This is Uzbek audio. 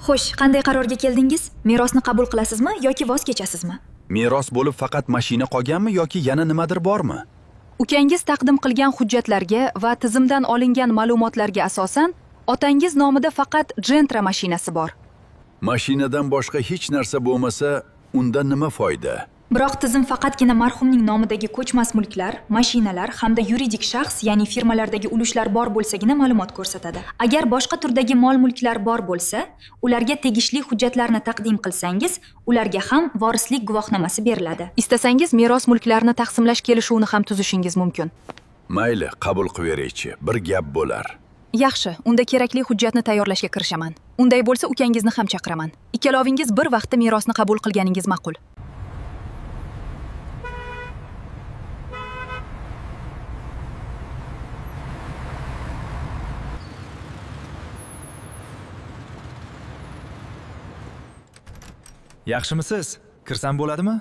Xo'sh, qanday qarorga keldingiz? Merosni qabul qilasizmi yoki voz kechasizmi? Meros bo'lib faqat mashina qolganmi yoki yana nimadir bormi? Ukangiz taqdim qilgan hujjatlarga va tizimdan olingan ma'lumotlarga asosan otangiz nomida faqat Gentra mashinasi bor. Mashinadan boshqa hech narsa bo'lmasa, unda nima foyda? Biroq tizim faqatgina marhumning nomidagi ko'chmas mulklar, mashinalar hamda yuridik shaxs, ya'ni firmalardagi ulushlar bor bo'lsagina ma'lumot ko'rsatadi. Agar boshqa turdagi mol-mulklar bor bo'lsa, ularga tegishli hujjatlarni taqdim qilsangiz, ularga ham vorislik guvohnomasi beriladi. Istasangiz meros mulklarni taqsimlash kelishuvini ham tuzishingiz mumkin. Mayli, qabul qilaveraychi. Bir gap bo'lar. Yaxshi, unda kerakli hujjatni tayyorlashga kirishaman. Unday bo'lsa, ukangizni ham chaqiraman. Ikkalovingiz bir vaqtda merosni qabul qilganingiz ma'qul. Yaxshimisiz? Kirsam bo'ladimi?